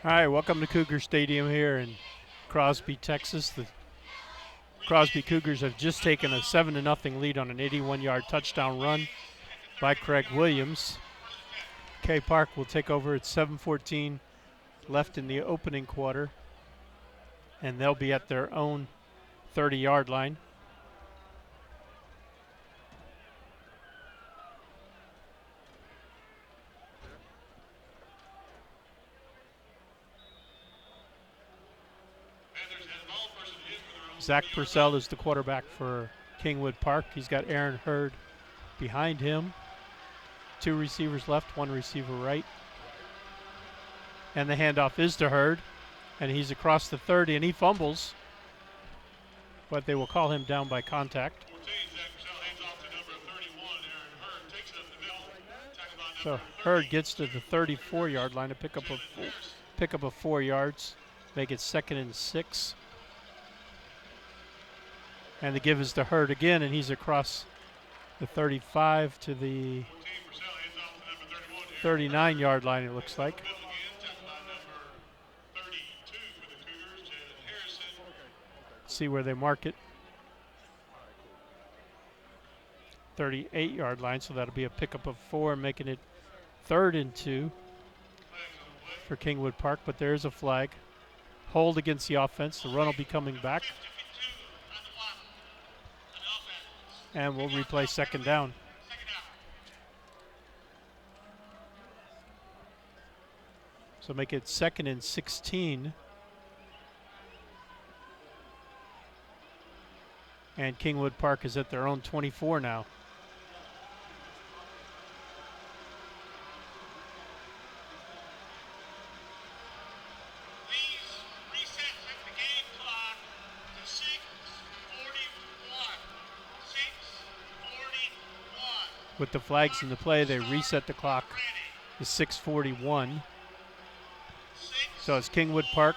All right, welcome to Cougar Stadium here in Crosby, Texas. The Crosby Cougars have just taken a 7-0 lead on an 81-yard touchdown run by Craig Williams. K Park will take over at 7:14 left in the opening quarter, and they'll be at their own 30-yard line. Zach Purcell is the quarterback for Kingwood Park. He's got Aaron Hurd behind him. 2 receivers left, 1 receiver right. And the handoff is to Hurd, and he's across the 30, and he fumbles, but they will call him down by contact. So Hurd gets to the 34-yard line to pick up a 4 yards, make it 2nd and 6. And the give is to Hurd again, and he's across the 35 to the 39-yard line, it looks like. See where they mark it. 38-yard line, so that'll be a pickup of 4, making it 3rd and 2 for Kingwood Park, but there's a flag. Hold against the offense. The run will be coming back. And we'll replay 2nd down. So make it 2nd and 16. And Kingwood Park is at their own 24 now. With the flags in the play, they reset the clock to 6:41. So it's Kingwood Park,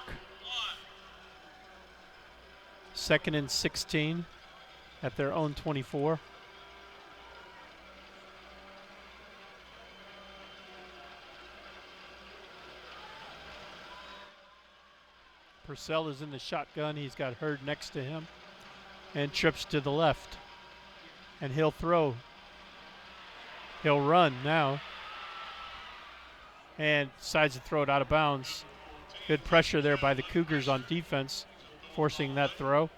2nd and 16 at their own 24. Purcell is in the shotgun. He's got Hurd next to him and trips to the left. And he'll throw. He'll run now and decides to throw it out of bounds. Good pressure there by the Cougars on defense, forcing that throw.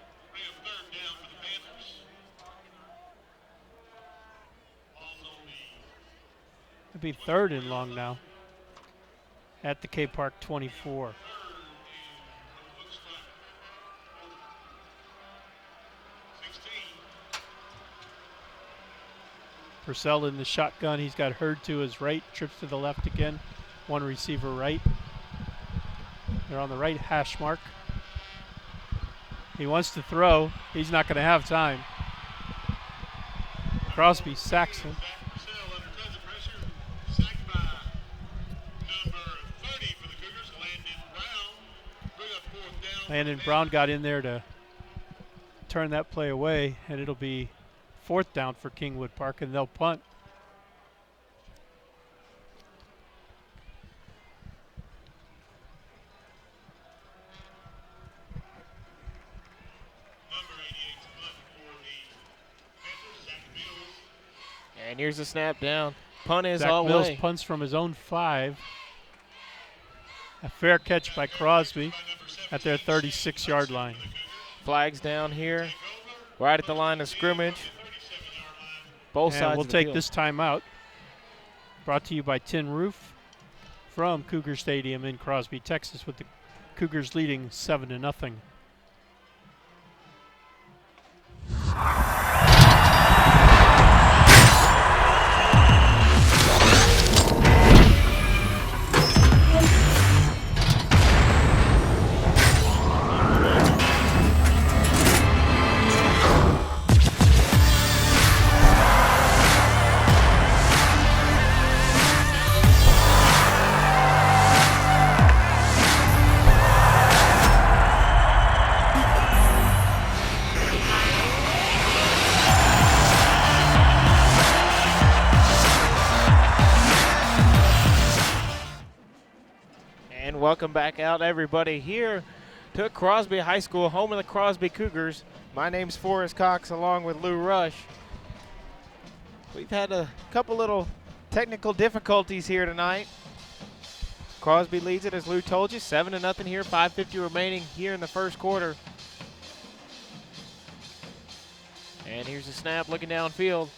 It'll be 3rd and long now at the K Park 24. Purcell in the shotgun. He's got Hurd to his right, trips to the left again. 1 receiver right. They're on the right hash mark. He wants to throw. He's not going to have time. Crosby sacks him. Landon Brown got in there to turn that play away, and it'll be 4th down for Kingwood Park, and they'll punt. And here's the snap down. Punt is Zach all Mills way. punts from his own 5. A fair catch by Crosby at their 36-yard line. Flags down here, right at the line of scrimmage. Both and sides we'll of the take field. this timeout. Brought to you by Tin Roof from Cougar Stadium in Crosby, Texas, with the Cougars leading 7-0. And welcome back out, everybody, here to Crosby High School, home of the Crosby Cougars. My name's Forrest Cox, along with Lou Rush. We've had a couple little technical difficulties here tonight. Crosby leads it, as Lou told you, 7-0 here, 5:50 remaining here in the first quarter. And here's the snap, looking downfield.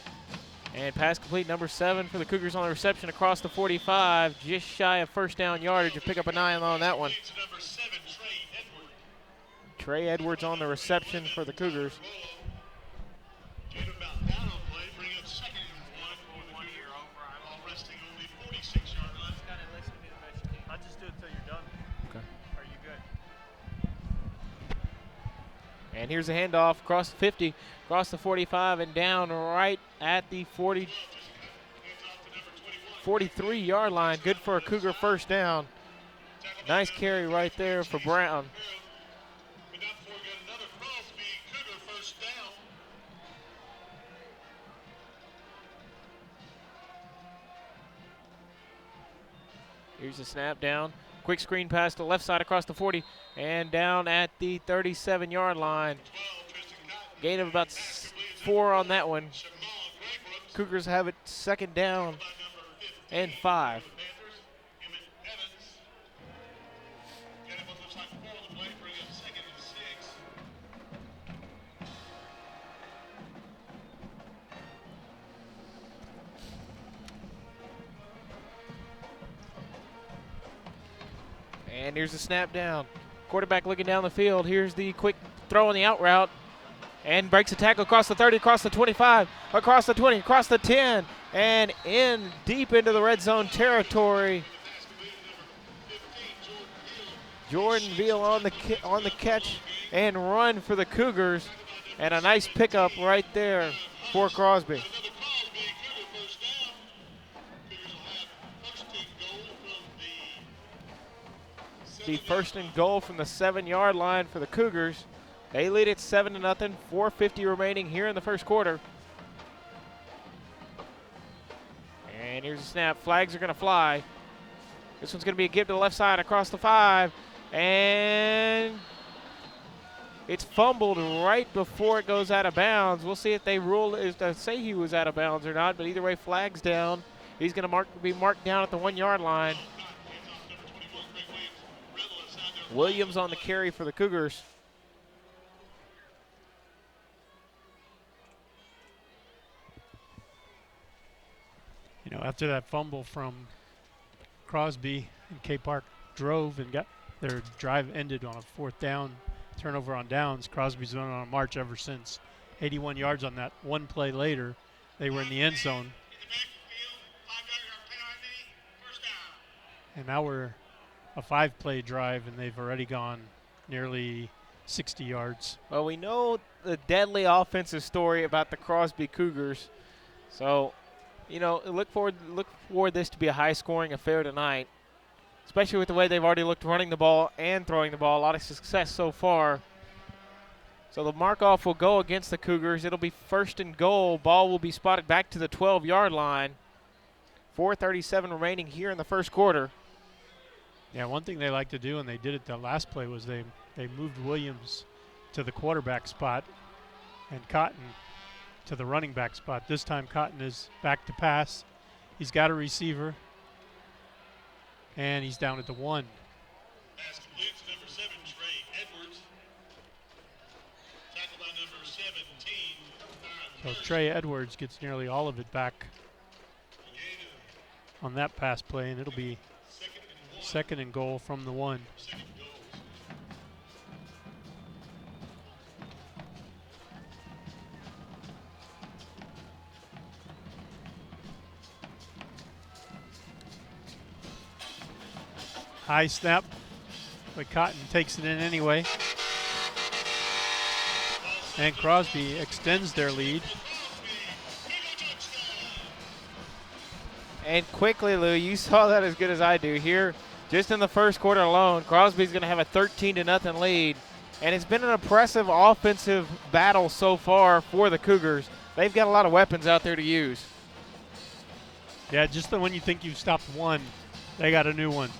And pass complete, number 7 for the Cougars on the reception across the 45, just shy of first down yardage. You pick up a 9 on that one. Trey Edwards on the reception for the Cougars. I'll just do it until you're done. Okay. Are you good? And here's a handoff across the 50, across the 45, and down right at the 43-yard line. Good for a Cougar first down. Nice carry right there for Brown. Here's a snap down. Quick screen pass to the left side across the 40 and down at the 37-yard line. Gain of about 4 on that one. Cougars have it second down and 5. And here's the snap down. Quarterback looking down the field. Here's the quick throw on the out route. And breaks a tackle across the 30, across the 25, across the 20, across the 10, and in deep into the red zone territory. Jordan Veal on the catch and run for the Cougars. And a nice pickup right there for Crosby. The first and goal from the 7-yard line for the Cougars. They lead it 7-0, 4:50 remaining here in the first quarter. And here's a snap. Flags are going to fly. This one's going to be a give to the left side across the 5. And it's fumbled right before it goes out of bounds. We'll see if they say he was out of bounds or not, but either way, flag's down. He's going to be marked down at the 1-yard line. Williams on the carry for the Cougars. You know, after that fumble from Crosby, and K Park drove and got their drive ended on a 4th down, turnover on downs. Crosby's been on a march ever since. 81 yards on that one play later. They were in the end zone. And now we're a 5-play drive, and they've already gone nearly 60 yards. Well, we know the deadly offensive story about the Crosby Cougars. So, you know, look forward this to be a high-scoring affair tonight, especially with the way they've already looked running the ball and throwing the ball. A lot of success so far. So the mark-off will go against the Cougars. It'll be first and goal. Ball will be spotted back to the 12-yard line. 4:37 remaining here in the first quarter. Yeah, one thing they like to do, and they did it the last play, was they moved Williams to the quarterback spot and Cotton to the running back spot. This time Cotton is back to pass. He's got a receiver, and he's down at the 1. Pass complete to number 7, Trey Edwards. Tackled by number 17. So Trey Edwards gets nearly all of it back on that pass play, and it'll be second and goal from the 1. High snap, but Cotton takes it in anyway. And Crosby extends their lead. And quickly, Lou, you saw that as good as I do here. Just in the first quarter alone, Crosby's going to have a 13-0 lead. And it's been an impressive offensive battle so far for the Cougars. They've got a lot of weapons out there to use. Yeah, just when you think you've stopped one, they got a new one.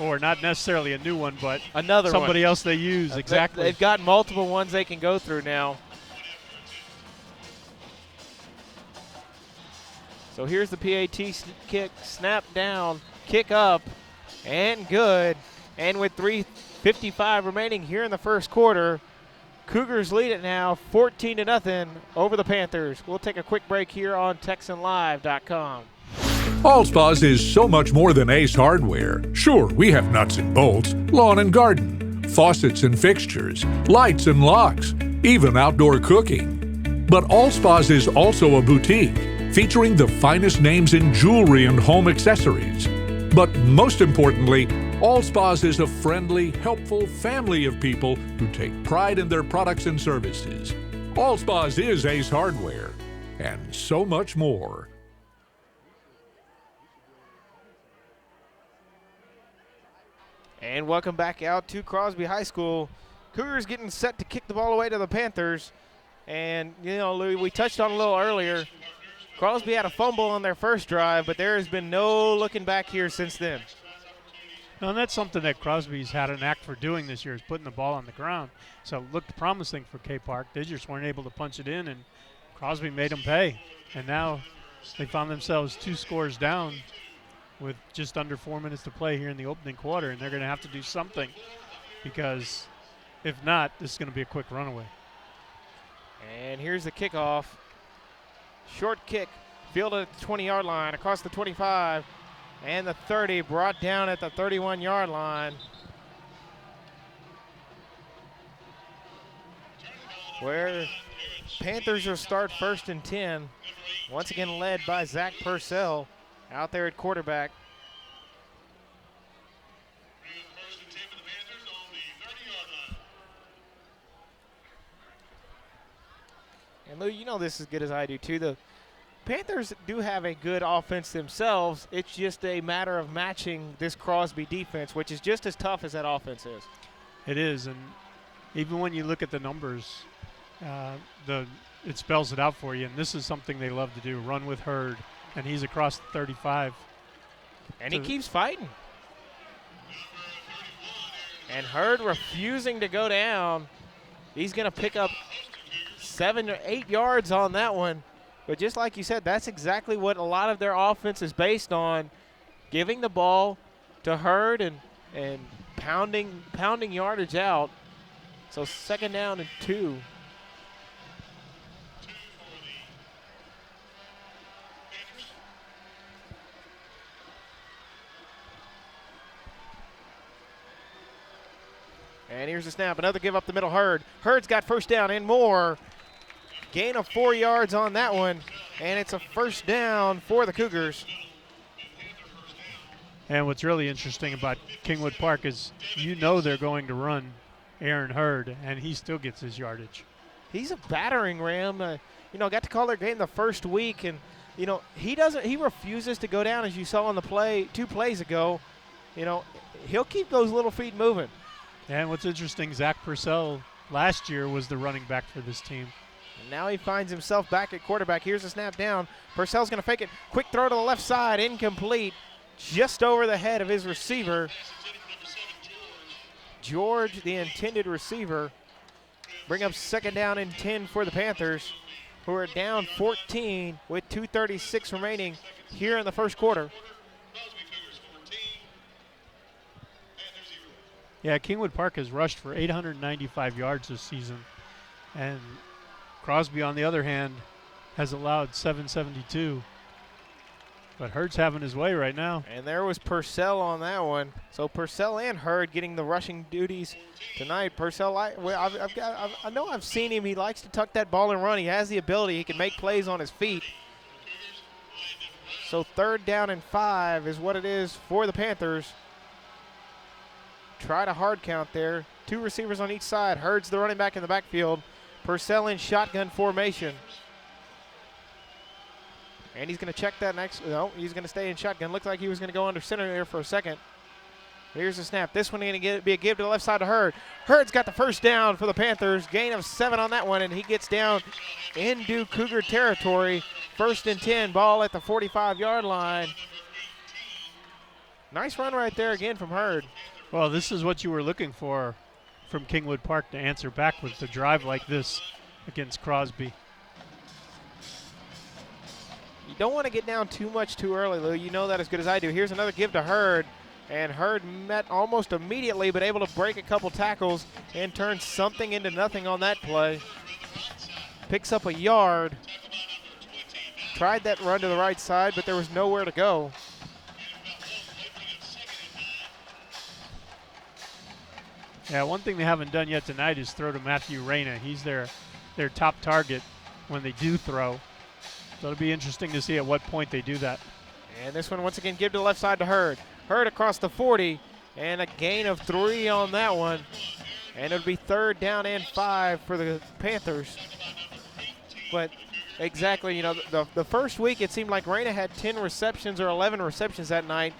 Or not necessarily a new one, but Another somebody one. else they use. Exactly. They've got multiple ones they can go through now. So here's the PAT kick, snap down, kick up, and good. And with 3:55 remaining here in the first quarter, Cougars lead it now 14-0 over the Panthers. We'll take a quick break here on TexanLive.com. Allspa's is so much more than Ace Hardware. Sure, we have nuts and bolts, lawn and garden, faucets and fixtures, lights and locks, even outdoor cooking. But Allspa's is also a boutique, featuring the finest names in jewelry and home accessories. But most importantly, Allspa's is a friendly, helpful family of people who take pride in their products and services. Allspa's is Ace Hardware, and so much more. And welcome back out to Crosby High School. Cougars getting set to kick the ball away to the Panthers. And, you know, Louis, we touched on a little earlier. Crosby had a fumble on their first drive, but there has been no looking back here since then. No, and that's something that Crosby's had an act for doing this year, is putting the ball on the ground. So it looked promising for K Park. They just weren't able to punch it in, and Crosby made them pay. And now they found themselves 2 scores down with just under 4 minutes to play here in the opening quarter, and they're going to have to do something, because if not, this is going to be a quick runaway. And here's the kickoff. Short kick, fielded at the 20-yard line, across the 25, and the 30, brought down at the 31-yard line. Where Panthers will start 1st and 10, once again led by Zach Purcell out there at quarterback. First and 10 for the Panthers on the 30-yard line. And Lou, you know this as good as I do too. The Panthers do have a good offense themselves. It's just a matter of matching this Crosby defense, which is just as tough as that offense is. It is, and even when you look at the numbers, it spells it out for you, and this is something they love to do, run with Hurd, and he's across the 35. And he keeps fighting. And Hurd refusing to go down. He's going to pick up 7 or 8 yards on that one. But just like you said, that's exactly what a lot of their offense is based on, giving the ball to Hurd and pounding yardage out. So 2nd down and 2. And here's the snap. Another give up the middle. Hurd. Hurd's got 1st down and more. Gain of 4 yards on that one. And it's a 1st down for the Cougars. And what's really interesting about Kingwood Park is you know they're going to run Aaron Hurd, and he still gets his yardage. He's a battering ram. Got to call their game the first week, and he refuses to go down, as you saw on the play 2 plays ago. He'll keep those little feet moving. And what's interesting, Zach Purcell last year was the running back for this team. And now he finds himself back at quarterback. Here's a snap down. Purcell's going to fake it. Quick throw to the left side, incomplete, just over the head of his receiver. George, the intended receiver. Bring up 2nd down and 10 for the Panthers, who are down 14 with 2:36 remaining here in the first quarter. Yeah, Kingwood Park has rushed for 895 yards this season. And Crosby, on the other hand, has allowed 772. But Hurd's having his way right now. And there was Purcell on that one. So Purcell and Hurd getting the rushing duties tonight. Purcell, I know I've seen him. He likes to tuck that ball and run. He has the ability. He can make plays on his feet. So 3rd down and 5 is what it is for the Panthers. Try to hard count there. 2 receivers on each side. Hurd's the running back in the backfield. Purcell in shotgun formation. And he's going to check that next. No, he's going to stay in shotgun. Looked like he was going to go under center there for a second. Here's the snap. This one going to be a give to the left side to Hurd. Hurd's got the 1st down for the Panthers. Gain of 7 on that one, and he gets down into Cougar territory. 1st and 10, ball at the 45-yard line. Nice run right there again from Hurd. Well, this is what you were looking for from Kingwood Park to answer back with a drive like this against Crosby. You don't want to get down too much too early, Lou. You know that as good as I do. Here's another give to Hurd. And Hurd met almost immediately, but able to break a couple tackles and turn something into nothing on that play. Picks up a yard. Tried that run to the right side, but there was nowhere to go. Yeah, one thing they haven't done yet tonight is throw to Matthew Reyna. He's their top target when they do throw. So it'll be interesting to see at what point they do that. And this one, once again, give to the left side to Hurd. Hurd across the 40, and a gain of 3 on that one. And it'll be 3rd down and 5 for the Panthers. But exactly, you know, the first week it seemed like Reyna had 10 receptions or 11 receptions that night.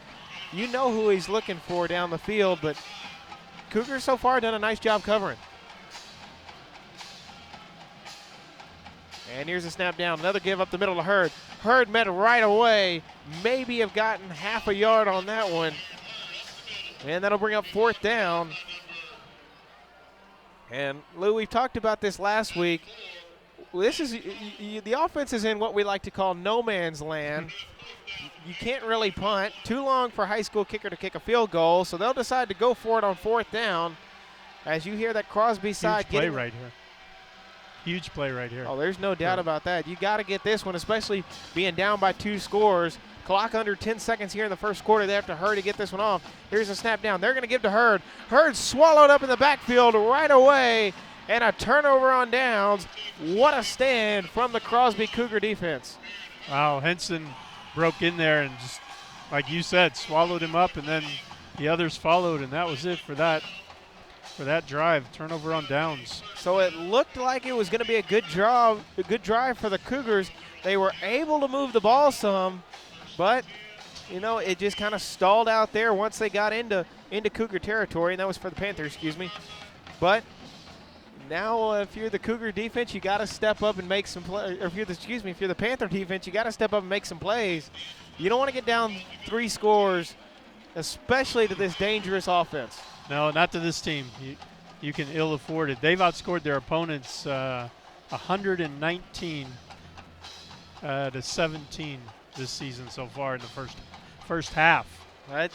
You know who he's looking for down the field, but Cougars so far done a nice job covering. And here's a snap down. Another give up the middle to Hurd. Hurd met right away. Maybe have gotten half a yard on that one. And that'll bring up 4th down. And Lou, we talked about this last week. This is the offense is in what we like to call no man's land. You can't really punt. Too long for a high school kicker to kick a field goal, so they'll decide to go for it on 4th down. As you hear that Crosby side Huge play right here. Huge play right here. Oh, there's no doubt about that. You got to get this one, especially being down by 2 scores. Clock under 10 seconds here in the first quarter. They have to hurry to get this one off. Here's a snap down. They're going to give to Hurd. Hurd swallowed up in the backfield right away, and a turnover on downs. What a stand from the Crosby Cougar defense. Wow, Henson broke in there and just, like you said, swallowed him up, and then the others followed, and that was it for that drive. Turnover on downs. So it looked like it was going to be a good drive for the Cougars. They were able to move the ball some, but you know, it just kind of stalled out there once they got into Cougar territory, and that was for the Panthers, excuse me. But now, if you're the Cougar defense, you got to step up and make some plays. Or if you're the Panther defense, you got to step up and make some plays. You don't want to get down 3 scores, especially to this dangerous offense. No, not to this team. You can ill afford it. They've outscored their opponents 119 to 17 this season so far in the first half.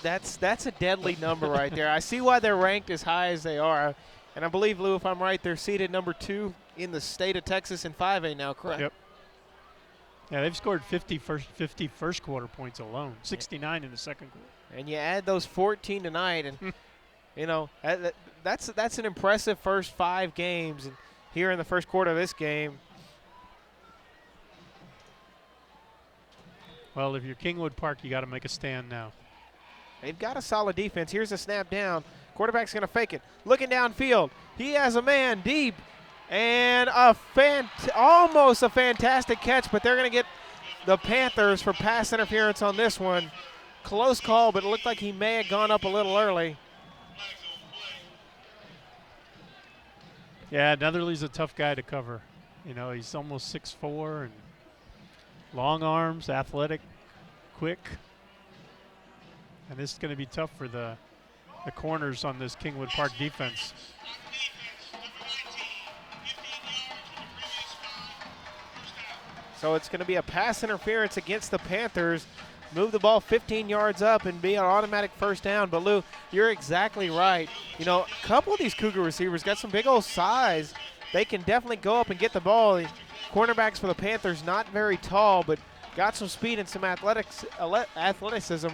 That's a deadly number right there. I see why they're ranked as high as they are. And I believe, Lou, if I'm right, they're seeded number 2 in the state of Texas in 5A now, correct? Yep. Yeah, they've scored 50 first quarter points alone, 69 in the second quarter. And you add those 14 tonight, and you know that's an impressive first 5 games. And here in the first quarter of this game. Well, if you're Kingwood Park, you got to make a stand now. They've got a solid defense. Here's a snap down. Quarterback's going to fake it. Looking downfield. He has a man deep. And almost a fantastic catch, but they're going to get the Panthers for pass interference on this one. Close call, but it looked like he may have gone up a little early. Yeah, Netherly's a tough guy to cover. You know, he's almost 6'4", and long arms, athletic, quick. And this is going to be tough for the corners on this Kingwood Park defense. So it's going to be a pass interference against the Panthers. Move the ball 15 yards up and be an automatic first down. But, Lou, you're exactly right. You know, a couple of these Cougar receivers got some big old size. They can definitely go up and get the ball. The cornerbacks for the Panthers not very tall, but got some speed and some athleticism.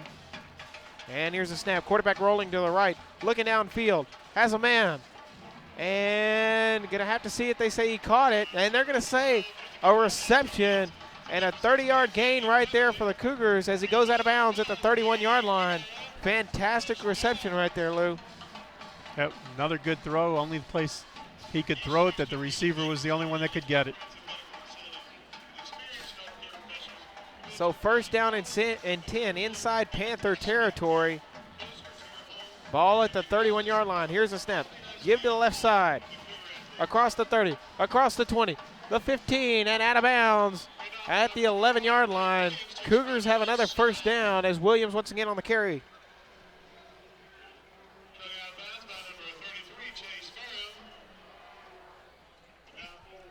And here's a snap. Quarterback rolling to the right. Looking downfield. Has a man. And going to have to see if they say he caught it. And they're going to say a reception. And a 30-yard gain right there for the Cougars as he goes out of bounds at the 31-yard line. Fantastic reception right there, Lou. Yep, another good throw. Only place he could throw it that the receiver was the only one that could get it. So first down and 10 inside Panther territory. Ball at the 31-yard line. Here's a snap. Give to the left side. Across the 30, across the 20, the 15, and out of bounds at the 11-yard line. Cougars have another first down as Williams once again on the carry.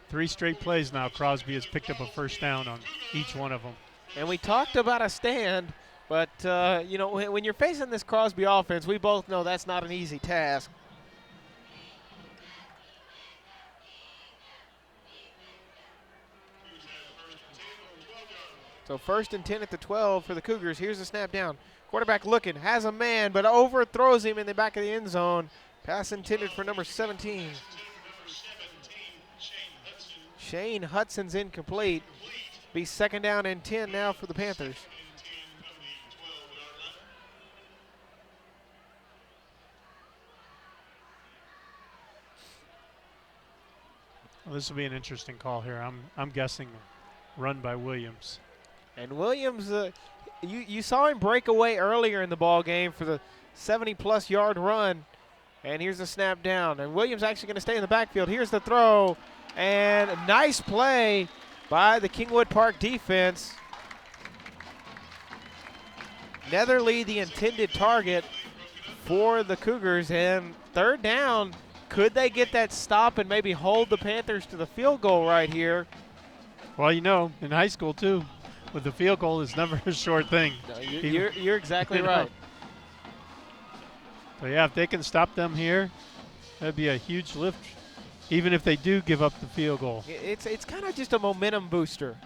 3 straight plays now, Crosby has picked up a first down on each one of them. And we talked about a stand, but, you know, when you're facing this Crosby offense, we both know that's not an easy task. So 1st and 10 at the 12 for the Cougars. Here's the snap down. Quarterback looking, has a man, but overthrows him in the back of the end zone. Pass intended for number 17. Shane Hudson's incomplete. Be 2nd down and 10 now for the Panthers. Well, this will be an interesting call here. I'm guessing run by Williams. And Williams, you saw him break away earlier in the ball game for the 70-plus yard run. And here's the snap down. And Williams actually going to stay in the backfield. Here's the throw. And a nice play by the Kingwood Park defense. Netherly, the intended target for the Cougars. And 3rd down, could they get that stop and maybe hold the Panthers to the field goal right here? Well, you know, in high school, too, with the field goal is never a short thing. No, you're exactly right. So, yeah, if they can stop them here, that'd be a huge lift, even if they do give up the field goal. It's kind of just a momentum booster.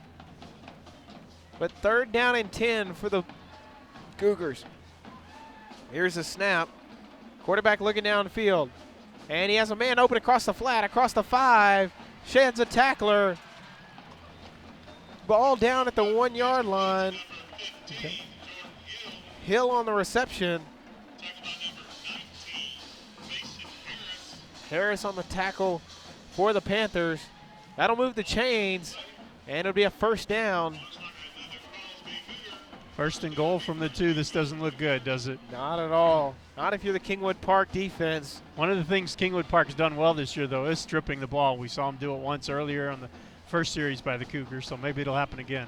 But 3rd down and 10 for the Cougars. Here's a snap. Quarterback looking downfield. And he has a man open across the flat, across the 5. Sheds a tackler. Ball down at the 1-yard line. Okay. Hill on the reception. Harris on the tackle for the Panthers. That'll move the chains, and it'll be a 1st down. 1st and goal from the 2. This doesn't look good, does it? Not at all. Not if you're the Kingwood Park defense. One of the things Kingwood Park has done well this year, though, is stripping the ball. We saw them do it once earlier on the first series by the Cougars, so maybe it'll happen again.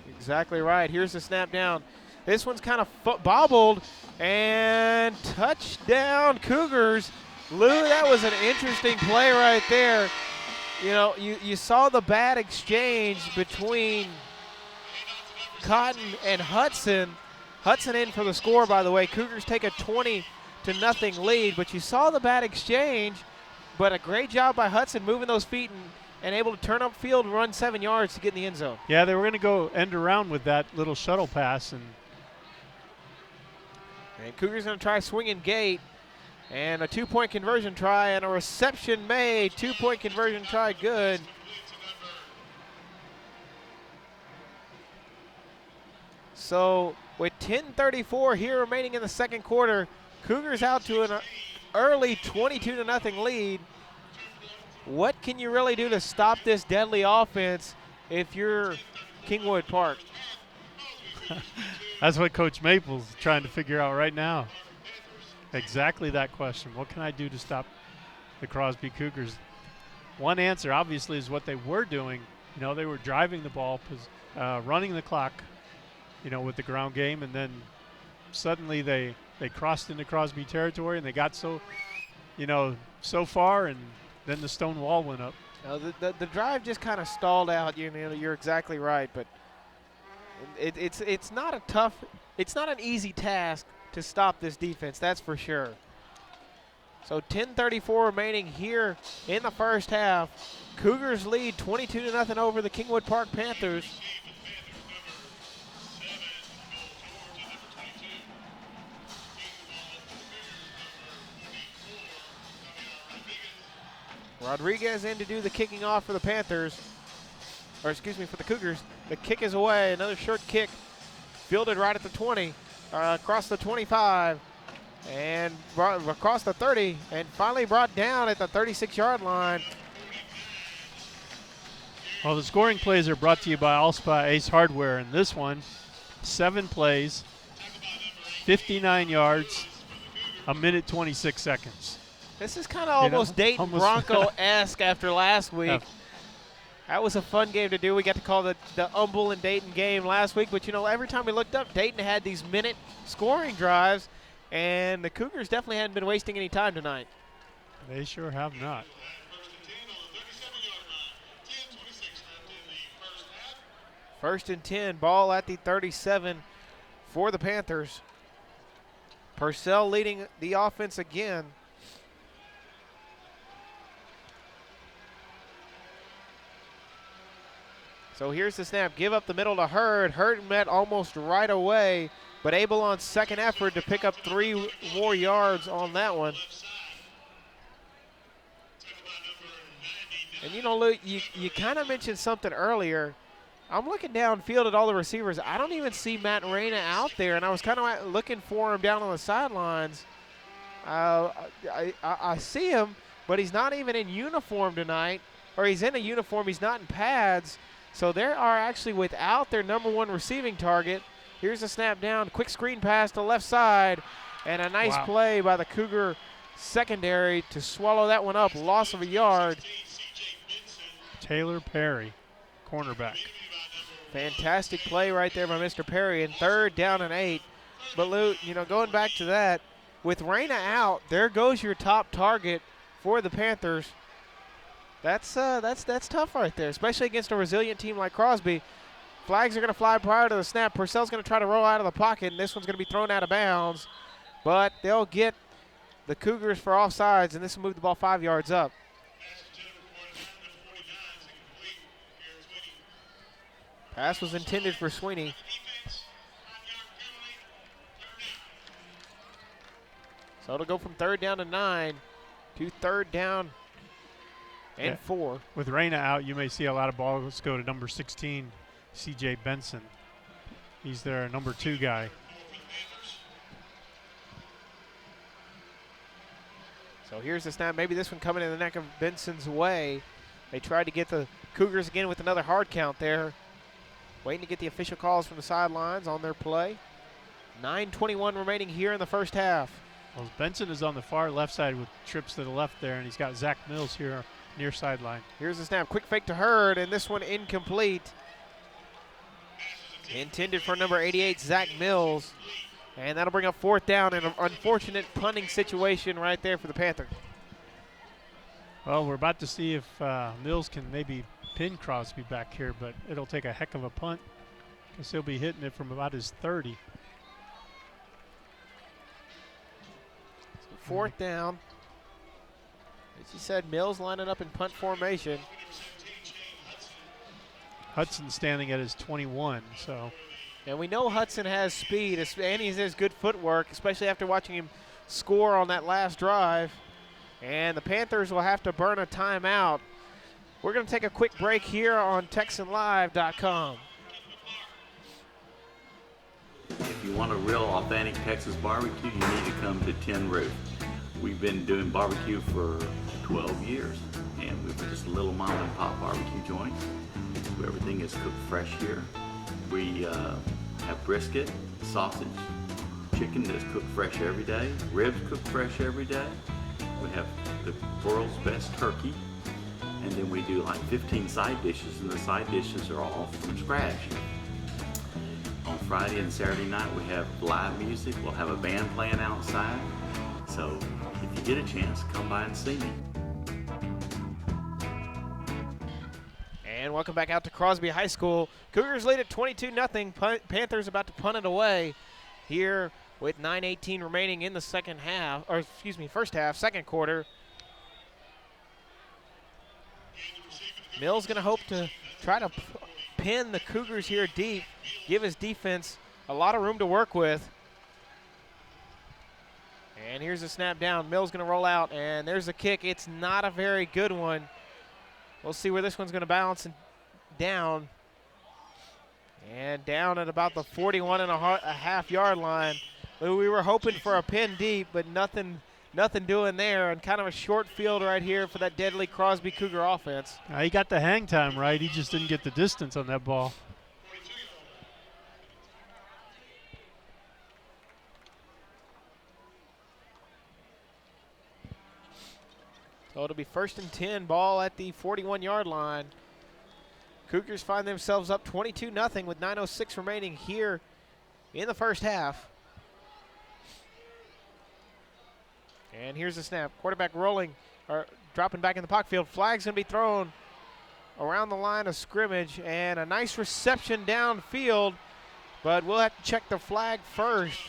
Exactly right. Here's the snap down. This one's kind of bobbled, and touchdown Cougars. Lou, that was an interesting play right there. You know, you saw the bad exchange between Cotton and Hudson. Hudson in for the score, by the way. Cougars take a 20-0 lead, but you saw the bad exchange, but a great job by Hudson moving those feet and able to turn upfield and run 7 yards to get in the end zone. Yeah, they were going to go end around with that little shuttle pass. And Cougars going to try swinging gate. And a 2-point conversion try and a reception made. 2-point conversion try good. So with 10:34 here remaining in the 2nd quarter, Cougars out to an early 22-0 lead. What can you really do to stop this deadly offense if you're Kingwood Park? That's what Coach Maple's trying to figure out right now. Exactly that question. What can I do to stop the Crosby Cougars? One answer, obviously, is what they were doing. You know, they were driving the ball, running the clock, you know, with the ground game, and then suddenly they crossed into Crosby territory, and they got so far, and then the stone wall went up. The drive just kind of stalled out. You know, you're exactly right, but it's not an easy task to stop this defense, that's for sure. So 10:34 remaining here in the 1st half. Cougars lead 22-0 over the Kingwood Park Panthers. Rodriguez in to do the kicking off for the Panthers. Or excuse me, for the Cougars. The kick is away. Another short kick fielded right at the 20. Across the 25 and across the 30 and finally brought down at the 36-yard line. Well, the scoring plays are brought to you by Allspa Ace Hardware, and this one, 7 plays, 59 yards, 1:26 seconds. This is kind of almost Dayton Bronco-esque after last week. Yeah. That was a fun game to do. We got to call the Humble and Dayton game last week, but, you know, every time we looked up, Dayton had these minute scoring drives, and the Cougars definitely hadn't been wasting any time tonight. They sure have not. First and 10, ball at the 37 for the Panthers. Purcell leading the offense again. So here's the snap. Give up the middle to Hurd. Hurd met almost right away, but able on second effort to pick up 3 more yards on that one. And you know, Luke, you kind of mentioned something earlier. I'm looking downfield at all the receivers. I don't even see Matt Reyna out there, and I was kind of looking for him down on the sidelines. I see him, but he's not even in uniform tonight, or he's in a uniform. He's not in pads. So they are actually without their number 1 receiving target. Here's a snap down, quick screen pass to left side, and a nice play by the Cougar secondary to swallow that one up. Loss of a yard. Taylor Perry, cornerback. Fantastic play right there by Mr. Perry, and 3rd down and 8. But Lou, you know, going back to that, with Reyna out, there goes your top target for the Panthers. That's tough right there, especially against a resilient team like Crosby. Flags are going to fly prior to the snap. Purcell's going to try to roll out of the pocket, and this one's going to be thrown out of bounds. But they'll get the Cougars for offsides, and this will move the ball 5 yards up. Pass was intended for Sweeney. So it'll go from 3rd down to 9 to 3rd down and 4. With Reyna out, you may see a lot of balls go to number 16, C.J. Benson. He's their number 2 guy. So here's the snap. Maybe this one coming in the neck of Benson's way. They tried to get the Cougars again with another hard count there. Waiting to get the official calls from the sidelines on their play. 9:21 remaining here in the first half. Well, Benson is on the far left side with trips to the left there, and he's got Zach Mills here near sideline. Here's the snap. Quick fake to Hurd, and this one incomplete. Intended for number 88, Zach Mills. And that'll bring up 4th down, and an unfortunate punting situation right there for the Panthers. Well, we're about to see if Mills can maybe pin Crosby back here, but it'll take a heck of a punt because he'll be hitting it from about his 30. So 4th down. As you said, Mills lining up in punt formation. Hudson standing at his 21, so. And we know Hudson has speed, and he has good footwork, especially after watching him score on that last drive. And the Panthers will have to burn a timeout. We're going to take a quick break here on TexanLive.com. If you want a real authentic Texas barbecue, you need to come to Tin Roof. We've been doing barbecue for 12 years, and we're just a little mom and pop barbecue joint. Everything is cooked fresh here. We have brisket, sausage, chicken that's cooked fresh every day, ribs cooked fresh every day. We have the world's best turkey, and then we do like 15 side dishes, and the side dishes are all from scratch. On Friday and Saturday night, we have live music. We'll have a band playing outside. So if you get a chance, come by and see me. And welcome back out to Crosby High School. Cougars lead at 22-0. Panthers about to punt it away here with 9:18 remaining in the first half, second quarter. Mills going to hope to try to pin the Cougars here deep, give his defense a lot of room to work with. And here's a snap down. Mills going to roll out, and there's a kick. It's not a very good one. We'll see where this one's going to bounce and down. And down at about the 41.5 yard line. We were hoping for a pin deep, but nothing doing there, and kind of a short field right here for that deadly Crosby Cougar offense. He got the hang time right. He just didn't get the distance on that ball. So it'll be 1st and 10, ball at the 41-yard line. Cougars find themselves up 22-0 with 9:06 remaining here in the first half. And here's the snap. Quarterback rolling, or dropping back in the pocket field. Flag's going to be thrown. around the line of scrimmage, and a nice reception downfield, but we'll have to check the flag first.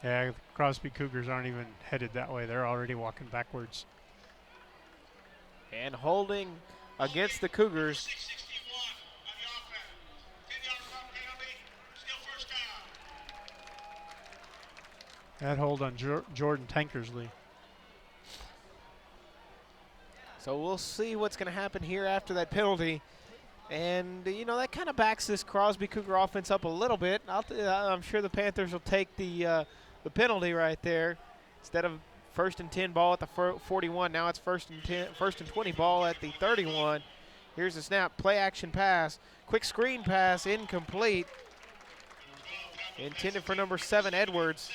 Yeah, the Crosby Cougars aren't even headed that way. They're already walking backwards. And holding against the Cougars. That hold on Jordan Tankersley. So we'll see what's going to happen here after that penalty. And, you know, that kind of backs this Crosby Cougar offense up a little bit. I'm sure the Panthers will take the penalty right there. Instead of 1st and 10 ball at the 41, now it's 1st and 20 ball at the 31. Here's the snap, play action pass, quick screen pass, incomplete. Intended for number 7, Edwards.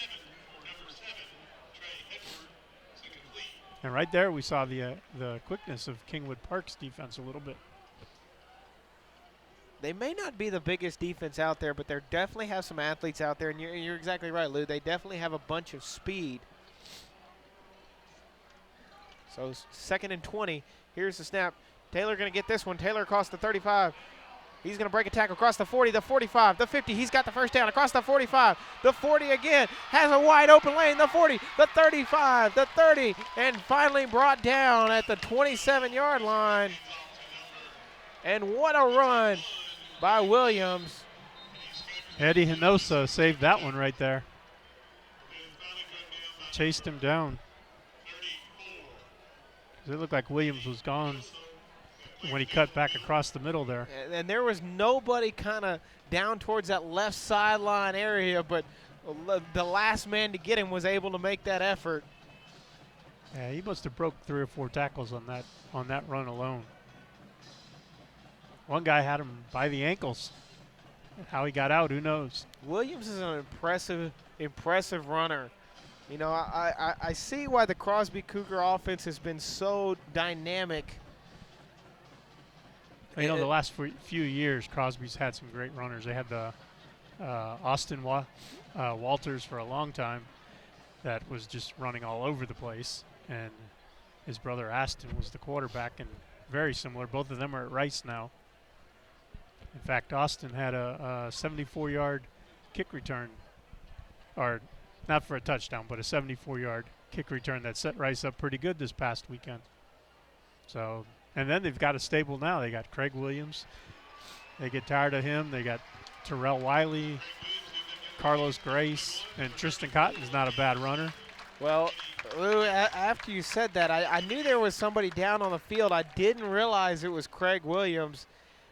And right there we saw the quickness of Kingwood Park's defense a little bit. They may not be the biggest defense out there, but they definitely have some athletes out there. And you're exactly right, Lou. They definitely have a bunch of speed. So 2nd and 20. Here's the snap. Taylor going to get this one. Taylor across the 35. He's going to break a tackle across the 40, the 45, the 50. He's got the first down across the 45. The 40 again. Has a wide open lane. The 40, the 35, the 30. And finally brought down at the 27-yard line. And what a run by Williams. Eddie Hinosa saved that one right there. Chased him down. It looked like Williams was gone when he cut back across the middle there. And there was nobody kind of down towards that left sideline area, but the last man to get him was able to make that effort. Yeah, he must have broke 3 or 4 tackles on that run alone. One guy had him by the ankles. How he got out, who knows? Williams is an impressive runner. You know, I see why the Crosby Cougar offense has been so dynamic. You know, the last few years, Crosby's had some great runners. They had the Austin Walters for a long time that was just running all over the place. And his brother Aston was the quarterback, and very similar. Both of them are at Rice now. In fact, Austin had a 74-yard kick return, or not for a touchdown, but a 74-yard kick return that set Rice up pretty good this past weekend. So, and then they've got a stable now. They got Craig Williams. They get tired of him. They got Terrell Wiley, Carlos Grace, and Tristan Cotton's not a bad runner. Well, Lou, after you said that, I knew there was somebody down on the field. I didn't realize it was Craig Williams.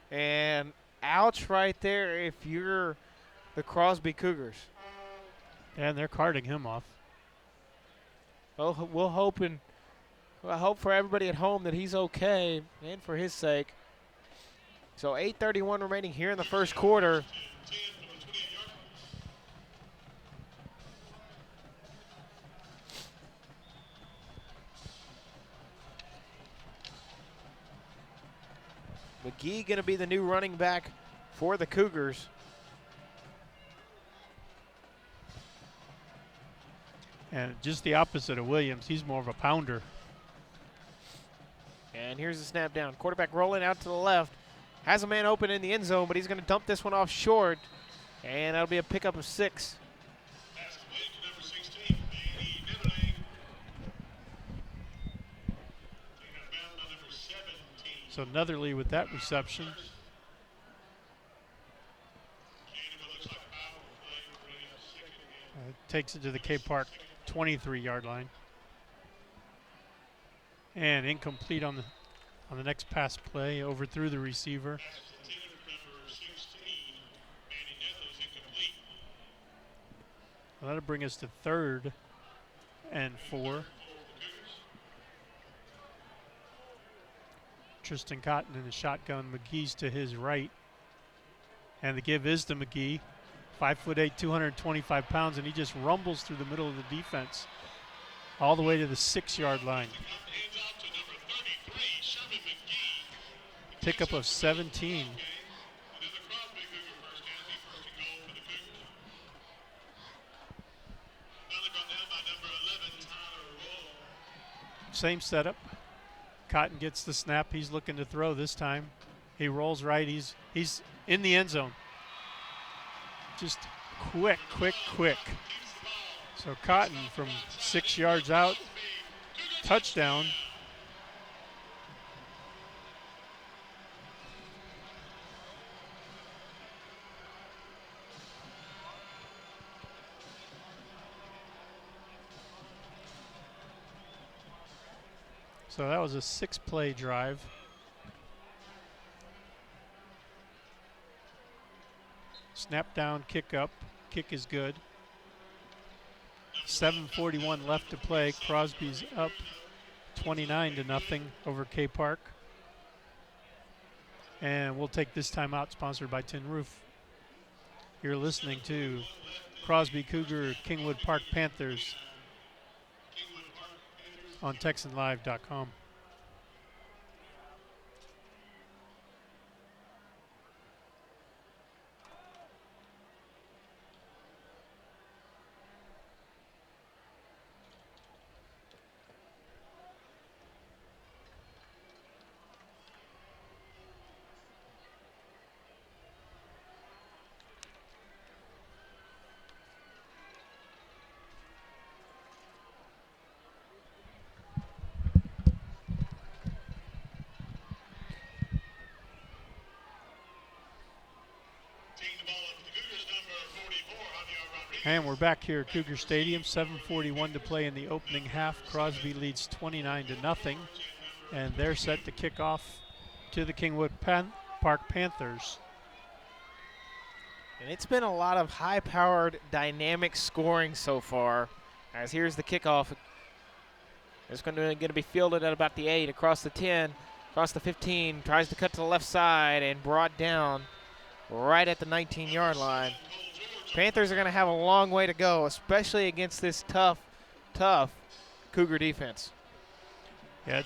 And ouch right there if you're the Crosby Cougars. And they're carting him off. Well, I hope for everybody at home that he's okay and for his sake. So 8:31 remaining here in the first quarter. McGee going to be the new running back for the Cougars. And just the opposite of Williams. He's more of a pounder. And here's the snap down. Quarterback rolling out to the left. Has a man open in the end zone, but he's going to dump this one off short. And that'll be a pickup of 6. So Netherly with that reception. Takes it to the K Park 23-yard line. And incomplete on the next pass play, overthrew the receiver. Well, that'll bring us to 3rd and 4. Tristan Cotton in the shotgun. McGee's to his right. And the give is to McGee. 5'8", 225 pounds, and he just rumbles through the middle of the defense all the way to the 6-yard line. Pickup of 17. Same setup. Cotton gets the snap. He's looking to throw this time. He rolls right. He's in the end zone. Just quick. So Cotton from 6 yards out, touchdown. So that was a 6-play drive. Snap down, kick up. Kick is good. 7:41 left to play. Crosby's up 29-0 over K Park. And we'll take this time out, sponsored by Tin Roof. You're listening to Crosby Cougar Kingwood Park Panthers on TexanLive.com. And we're back here at Cougar Stadium. 7:41 to play in the opening half. Crosby leads 29-0, and they're set to kick off to the Kingwood Park Panthers. And it's been a lot of high-powered, dynamic scoring so far. As here's the kickoff. It's going to be fielded at about the 8, across the 10, across the 15. Tries to cut to the left side and brought down right at the 19-yard line. Panthers are going to have a long way to go, especially against this tough Cougar defense. Yeah,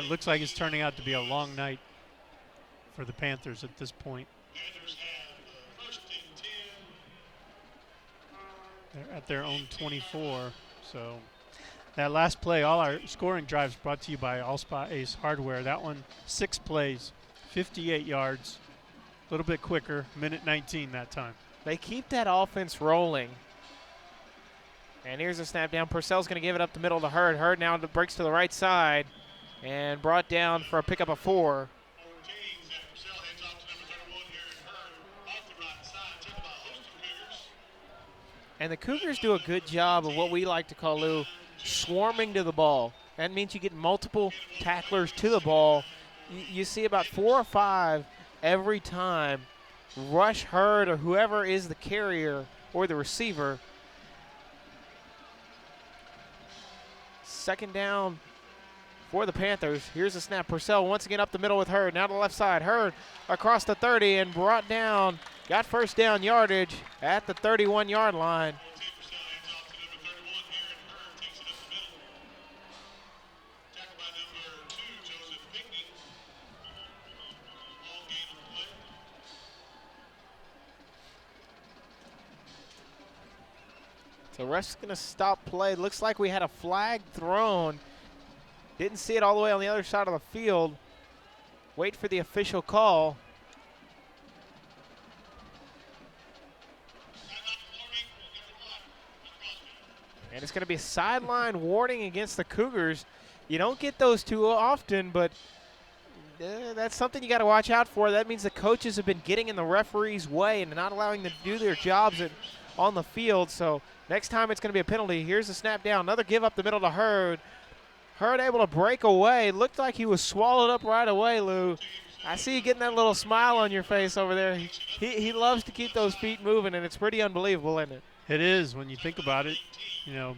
looks like it's turning out to be a long night for the Panthers at this point. They're at their own 24. So that last play, all our scoring drives brought to you by Allspot Ace Hardware. That one, 6 plays, 58 yards, a little bit quicker, minute 19 that time. They keep that offense rolling. And here's a snap down. Purcell's going to give it up the middle to Hurd. Hurd now breaks to the right side and brought down for a pickup of 4. And the Cougars do a good job of what we like to call, Lou, swarming to the ball. That means you get multiple tacklers to the ball. You see about 4 or 5 every time rush Hurd or whoever is the carrier or the receiver. Second down for the Panthers. Here's the snap. Purcell once again up the middle with Hurd. Now to the left side. Hurd across the 30 and brought down. Got first down yardage at the 31-yard line. The ref's going to stop play. Looks like we had a flag thrown. Didn't see it all the way on the other side of the field. Wait for the official call. And it's going to be a sideline warning against the Cougars. You don't get those too often, but that's something you got to watch out for. That means the coaches have been getting in the referee's way and not allowing them to do their jobs on the field. So next time it's going to be a penalty. Here's a snap down. Another give up the middle to Hurd. Hurd able to break away. Looked like he was swallowed up right away, Lou. I see you getting that little smile on your face over there. He loves to keep those feet moving, and it's pretty unbelievable, isn't it? It is when you think about it. You know,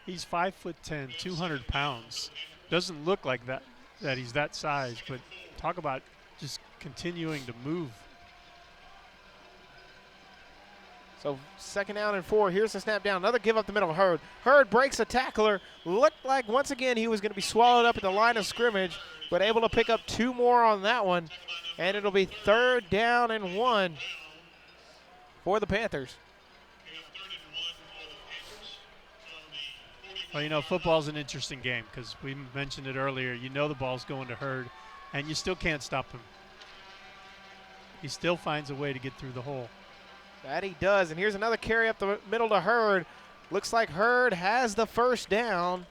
he's 5'10", 200 pounds. Doesn't look like that he's that size, but talk about just continuing to move. So second down and 4. Here's the snap down. Another give up the middle of Hurd. Hurd breaks a tackler. Looked like once again he was going to be swallowed up at the line of scrimmage, but able to pick up 2 more on that one. And it'll be 3rd down and 1 for the Panthers. Well, you know, football's an interesting game because we mentioned it earlier. You know the ball's going to Hurd, and you still can't stop him. He still finds a way to get through the hole. That he does. And here's another carry up the middle to Hurd. Looks like Hurd has the first down.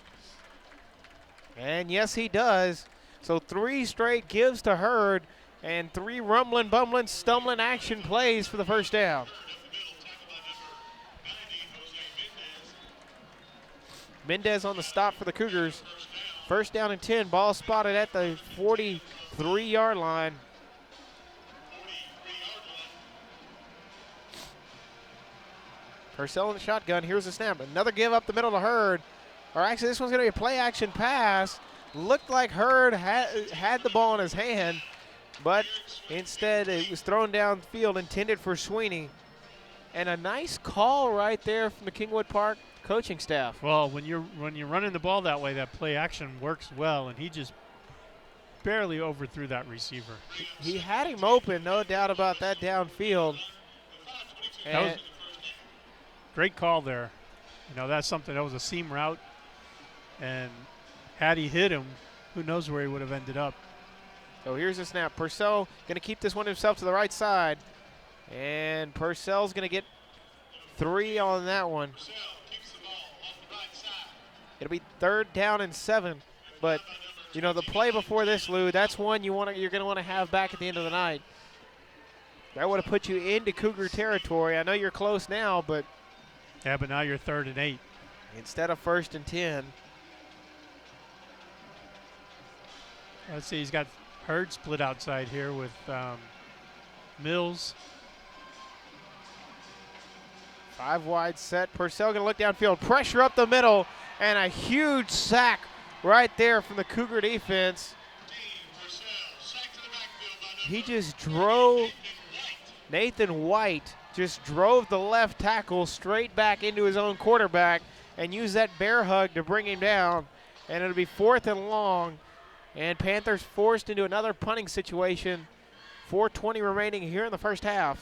And yes, he does. So 3 straight gives to Hurd and 3 rumbling, bumbling, stumbling action plays for the first down. Mendez on the stop for the Cougars. First down and 10. Ball spotted at the 43-yard line. Purcell in the shotgun. Here's the snap. Another give up the middle to Hurd. Or actually, this one's going to be a play-action pass. Looked like Hurd had the ball in his hand, but instead it was thrown downfield, intended for Sweeney. And a nice call right there from the Kingwood Park coaching staff. Well, when you're running the ball that way, that play action works well, and he just barely overthrew that receiver. He had him open, no doubt about that downfield. That was great call there. You know, that's something, that was a seam route, and had he hit him, who knows where he would have ended up. So here's the snap. Purcell going to keep this one himself to the right side. And Purcell's going to get 3 on that one. It'll be 3rd down and 7. But, you know, the play before this, Lou, that's one you're going to want to have back at the end of the night. That would have put you into Cougar territory. I know you're close now, but. Yeah, but now you're 3rd and 8. Instead of 1st and 10. Let's see, he's got Hurd split outside here with Mills. 5 wide set. Purcell going to look downfield. Pressure up the middle. And a huge sack right there from the Cougar defense. He just drove, Nathan White just drove the left tackle straight back into his own quarterback and used that bear hug to bring him down. And it'll be 4th and long. And Panthers forced into another punting situation. 4:20 remaining here in the first half.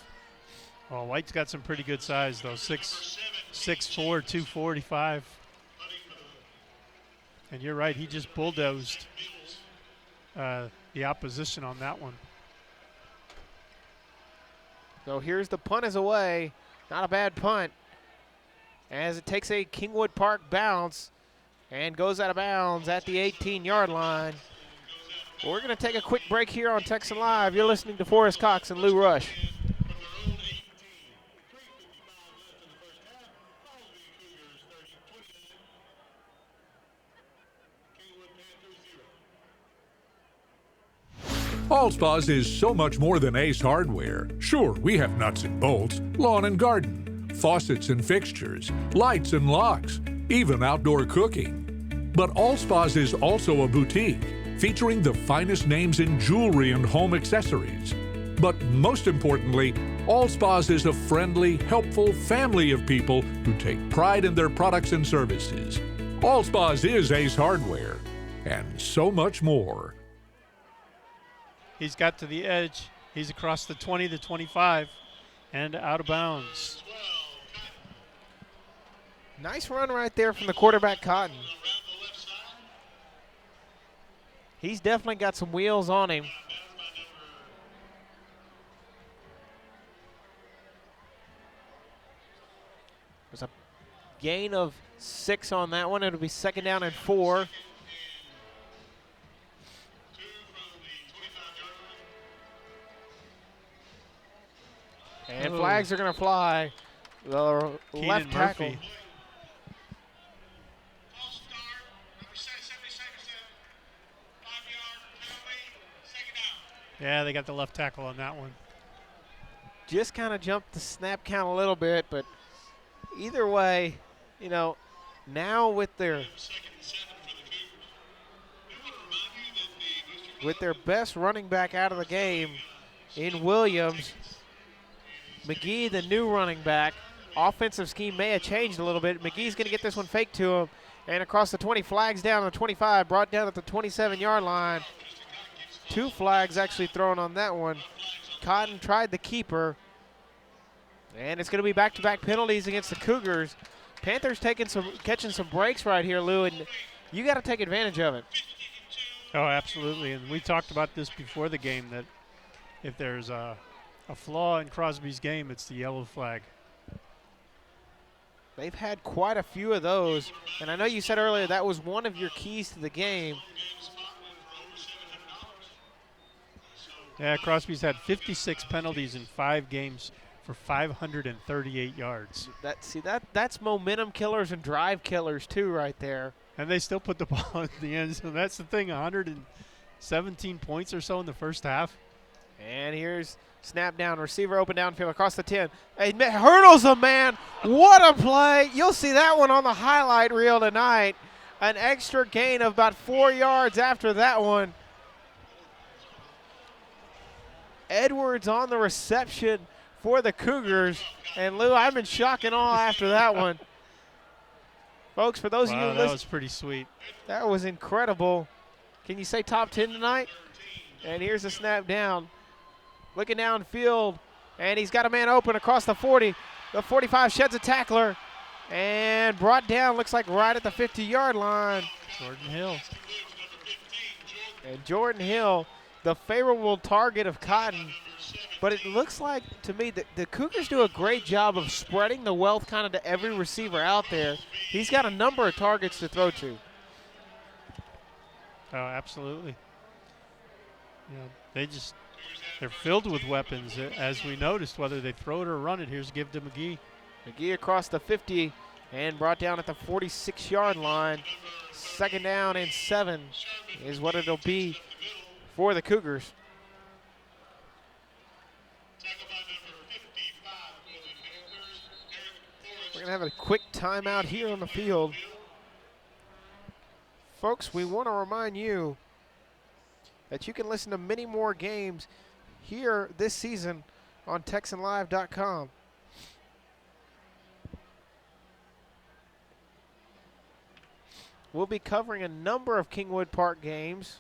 Well, White's got some pretty good size, though. 6'4", 245. And you're right, he just bulldozed the opposition on that one. So here's the punt is away. Not a bad punt. As it takes a Kingwood Park bounce and goes out of bounds at the 18-yard line. We're going to take a quick break here on Texan Live. You're listening to Forrest Cox and Lou Rush. Allspa's is so much more than Ace Hardware. Sure, we have nuts and bolts, lawn and garden, faucets and fixtures, lights and locks, even outdoor cooking. But Allspa's is also a boutique, featuring the finest names in jewelry and home accessories. But most importantly, Allspa's is a friendly, helpful family of people who take pride in their products and services. Allspa's is Ace Hardware, and so much more. He's got to the edge. He's across the 20 to 25 and out of bounds. Nice run right there from the quarterback, Cotton. He's definitely got some wheels on him. There's a gain of 6 on that one. It'll be 2nd down and 4. And flags are going to fly. The left tackle. Murphy. Yeah, they got the left tackle on that one. Just kind of jumped the snap count a little bit, but either way, you know, now with their best running back out of the game in Williams, McGee, the new running back, offensive scheme may have changed a little bit. McGee's going to get this one faked to him, and across the 20, flags down on the 25, brought down at the 27-yard line. 2 flags actually thrown on that one. Cotton tried the keeper, and it's going to be back-to-back penalties against the Cougars. Panthers catching some breaks right here, Lou, and you got to take advantage of it. Oh, absolutely. And we talked about this before the game, that if there's a flaw in Crosby's game, it's the yellow flag. They've had quite a few of those, and I know you said earlier that was one of your keys to the game. Yeah, Crosby's had 56 penalties in 5 games for 538 yards. That's momentum killers and drive killers too right there. And they still put the ball in the end zone. That's the thing, 117 points or so in the first half. And here's snap down, receiver open downfield across the 10. Hurdles a man. What a play. You'll see that one on the highlight reel tonight. An extra gain of about 4 yards after that one. Edwards on the reception for the Cougars. And Lou, I'm in shock and awe after that one. Folks, for those of you who that listen, was pretty sweet. that was incredible. Can you say top 10 tonight? And here's the snap down. Looking downfield, and he's got a man open across the 40. The 45 sheds a tackler and brought down, looks like right at the 50-yard line. Jordan Hill. And Jordan Hill, the favorable target of Cotton. But it looks like, to me, that the Cougars do a great job of spreading the wealth kind of to every receiver out there. He's got a number of targets to throw to. Oh, absolutely. Yeah, they're filled with weapons, as we noticed, whether they throw it or run it. Here's give to McGee. McGee across the 50 and brought down at the 46-yard line. 2nd down and 7 is what it'll be for the Cougars. We're going to have a quick timeout here on the field. Folks, we want to remind you that you can listen to many more games here this season on TexanLive.com. We'll be covering a number of Kingwood Park games.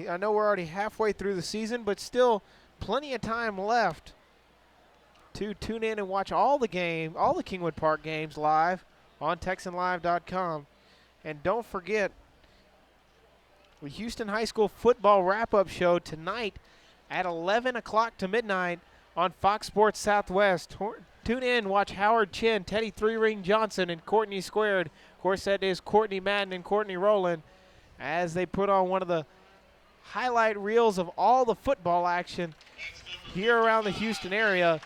I know we're already halfway through the season, but still plenty of time left to tune in and watch all the Kingwood Park games live on TexanLive.com. And don't forget, the Houston High School football wrap-up show tonight at 11 o'clock to midnight on Fox Sports Southwest. Tune in, watch Howard Chin, Teddy Three-Ring Johnson, and Courtney Squared. Of course, that is Courtney Madden and Courtney Rowland, as they put on one of the highlight reels of all the football action here around the Houston area.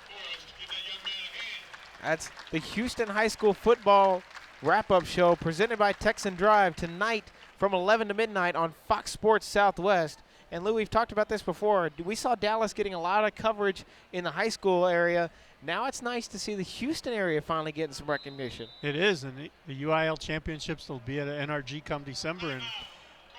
That's the Houston High School football wrap-up show presented by Texan Drive tonight from 11 to midnight on Fox Sports Southwest. And Lou, we've talked about this before. We saw Dallas getting a lot of coverage in the high school area. Now it's nice to see the Houston area finally getting some recognition. It is, and the UIL championships will be at NRG come December, and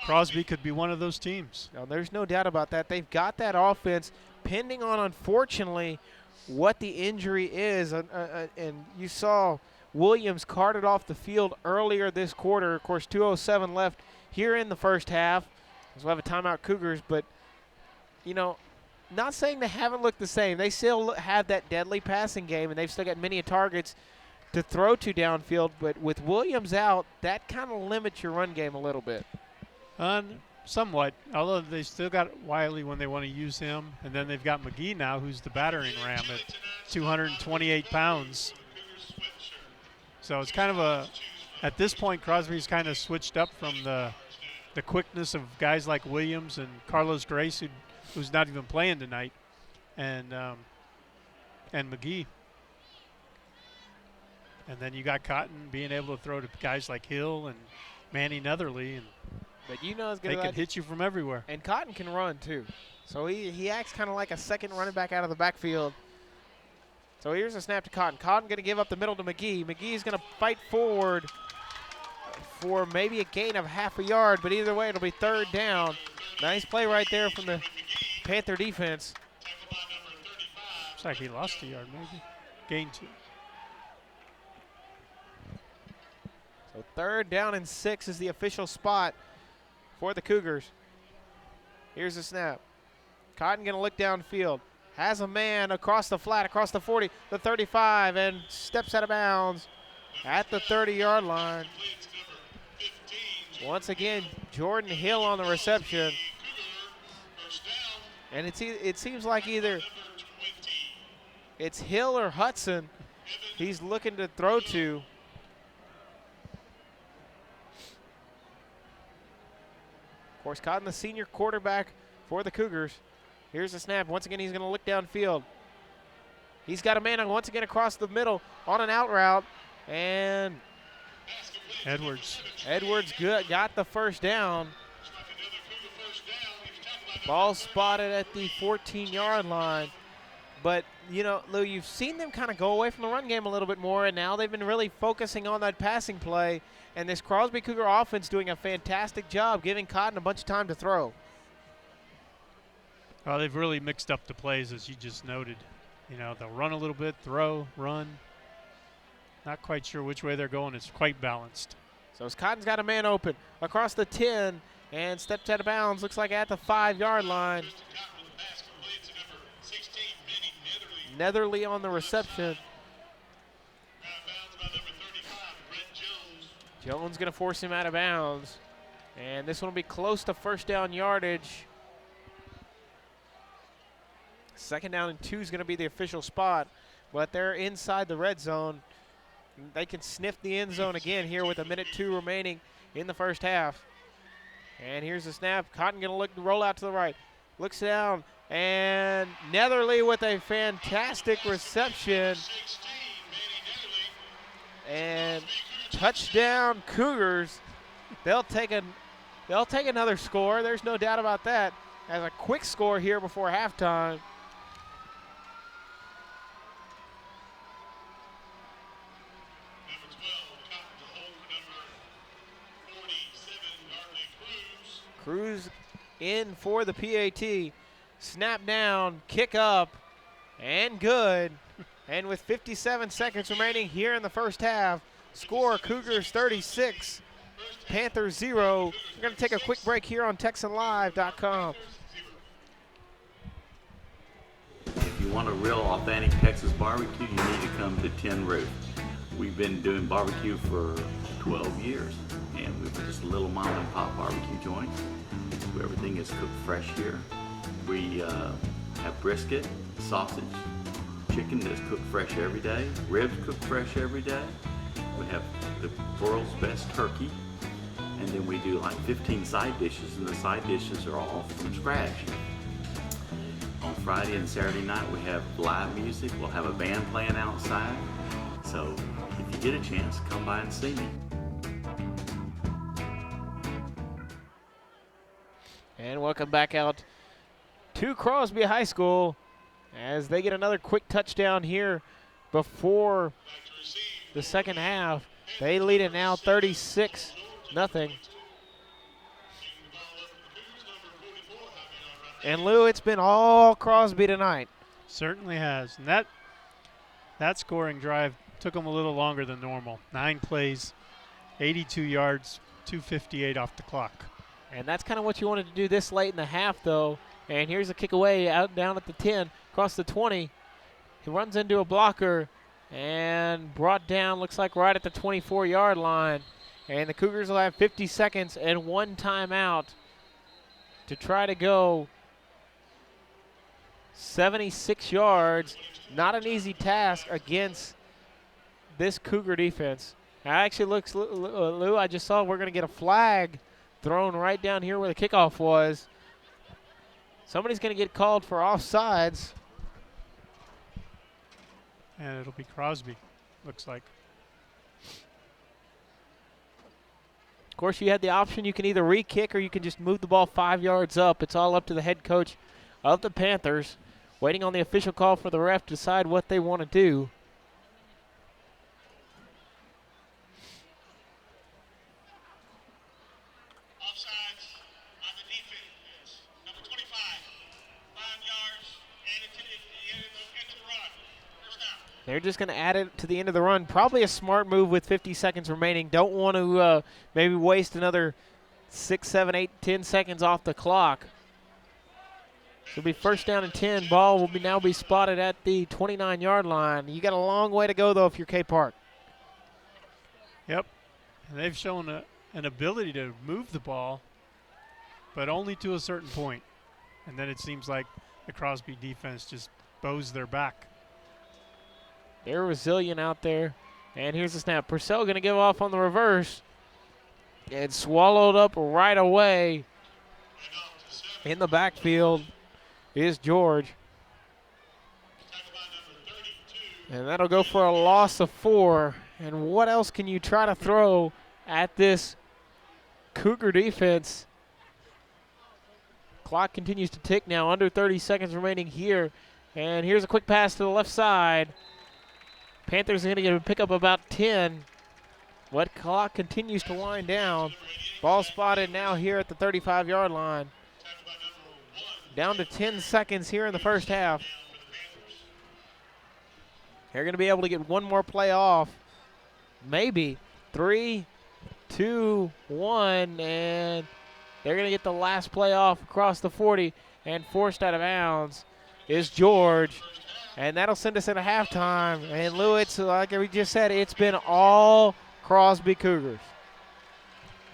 Crosby could be one of those teams. Now, there's no doubt about that. They've got that offense, pending on, unfortunately, what the injury is. And you saw Williams carted off the field earlier this quarter. Of course, 2:07 left here in the first half. So we'll have a timeout, Cougars. But, you know, not saying they haven't looked the same. They still have that deadly passing game, and they've still got many targets to throw to downfield. But with Williams out, that kind of limits your run game a little bit. Somewhat, although they still got Wiley when they want to use him. And then they've got McGee now, who's the battering ram at 228 pounds. So it's kind of at this point, Crosby's kind of switched up from the quickness of guys like Williams and Carlos Grace, who's not even playing tonight, and McGee. And then you got Cotton being able to throw to guys like Hill and Manny Netherly, and but you know, they could hit you from everywhere. And Cotton can run too, so he acts kind of like a second running back out of the backfield. So here's a snap to Cotton. Cotton going to give up the middle to McGee. McGee's going to fight forward for maybe a gain of half a yard, but either way, it'll be 3rd down. Nice play right there from the Panther defense. Looks like he lost a yard, maybe. Gained 2. So 3rd down and 6 is the official spot for the Cougars. Here's the snap. Cotton going to look downfield. Has a man across the flat, across the 40, the 35, and steps out of bounds at the 30-yard line. Once again, Jordan Hill on the reception. And it seems like either it's Hill or Hudson he's looking to throw to. Of course, Cotton, the senior quarterback for the Cougars. Here's the snap. Once again, he's going to look downfield. He's got a man once again across the middle on an out route. And Edwards got the first down. Ball spotted at the 14-yard line. But, you know, Lou, you've seen them kind of go away from the run game a little bit more, and now they've been really focusing on that passing play. And this Crosby Cougar offense doing a fantastic job giving Cotton a bunch of time to throw. Well, they've really mixed up the plays, as you just noted. You know, they'll run a little bit, throw, run. Not quite sure which way they're going. It's quite balanced. So as Cotton's got a man open across the 10 and steps out of bounds, looks like at the 5-yard line. Netherly on the reception. Jones going to force him out of bounds. And this one will be close to first down yardage. 2nd down and 2 is going to be the official spot. But they're inside the red zone. They can sniff the end zone again here with 1:02 remaining in the first half. And here's the snap. Cotton going to roll out to the right. Looks down. And Netherly with a fantastic reception. And touchdown Cougars. They'll take another score. There's no doubt about that. As a quick score here before halftime. Cruz in for the PAT. Snap down, kick up, and good. And with 57 seconds remaining here in the first half, score Cougars 36, Panthers 0. We're going to take a quick break here on TexanLive.com. If you want a real authentic Texas barbecue, you need to come to Tin Roof. We've been doing barbecue for 12 years, and we're just a little mom and pop barbecue joint. Everything is cooked fresh here. We have brisket, sausage, chicken that's cooked fresh every day, ribs cooked fresh every day. We have the world's best turkey, and then we do like 15 side dishes, and the side dishes are all from scratch. On Friday and Saturday night, we have live music. We'll have a band playing outside. So if you get a chance, come by and see me. And welcome back out to Crosby High School as they get another quick touchdown here before the second half. They lead it now 36-0. And Lou, it's been all Crosby tonight. Certainly has. And that scoring drive took them a little longer than normal. 9 plays, 82 yards, 2:58 off the clock. And that's kind of what you wanted to do this late in the half, though. And here's a kick away out down at the 10, across the 20. He runs into a blocker and brought down, looks like right at the 24-yard line. And the Cougars will have 50 seconds and 1 timeout to try to go 76 yards. Not an easy task against this Cougar defense. Actually, looks, Lou, I just saw we're going to get a flag thrown right down here where the kickoff was. Somebody's going to get called for offsides. And it'll be Crosby, looks like. Of course, you had the option. You can either re-kick or you can just move the ball 5 yards up. It's all up to the head coach of the Panthers, waiting on the official call for the ref to decide what they want to do. They're just going to add it to the end of the run. Probably a smart move with 50 seconds remaining. Don't want to maybe waste another 6, 7, 8, 10 seconds off the clock. It'll be first down and 10. Ball will now be spotted at the 29-yard line. You got a long way to go, though, if you're K Park. Yep. And they've shown an ability to move the ball, but only to a certain point. And then it seems like the Crosby defense just bows their back. They're resilient out there. And here's the snap. Purcell going to give off on the reverse. And swallowed up right away in the backfield is George. And that'll go for a loss of 4. And what else can you try to throw at this Cougar defense? Clock continues to tick now. Under 30 seconds remaining here. And here's a quick pass to the left side. Panthers are going to get a pickup about 10. What clock continues to wind down. Ball spotted now here at the 35-yard line. Down to 10 seconds here in the first half. They're going to be able to get one more play off. Maybe 3, 2, 1, and they're going to get the last play off across the 40, and forced out of bounds is George. And that'll send us into halftime. And Lewis, like we just said, it's been all Crosby Cougars.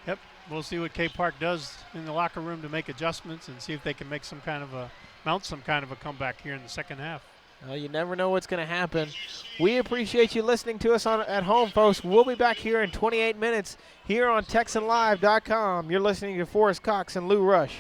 Yep. We'll see what K Park does in the locker room to make adjustments and see if they can make mount some kind of a comeback here in the second half. Well, you never know what's going to happen. We appreciate you listening to us at home, folks. We'll be back here in 28 minutes here on TexanLive.com. You're listening to Forrest Cox and Lou Rush.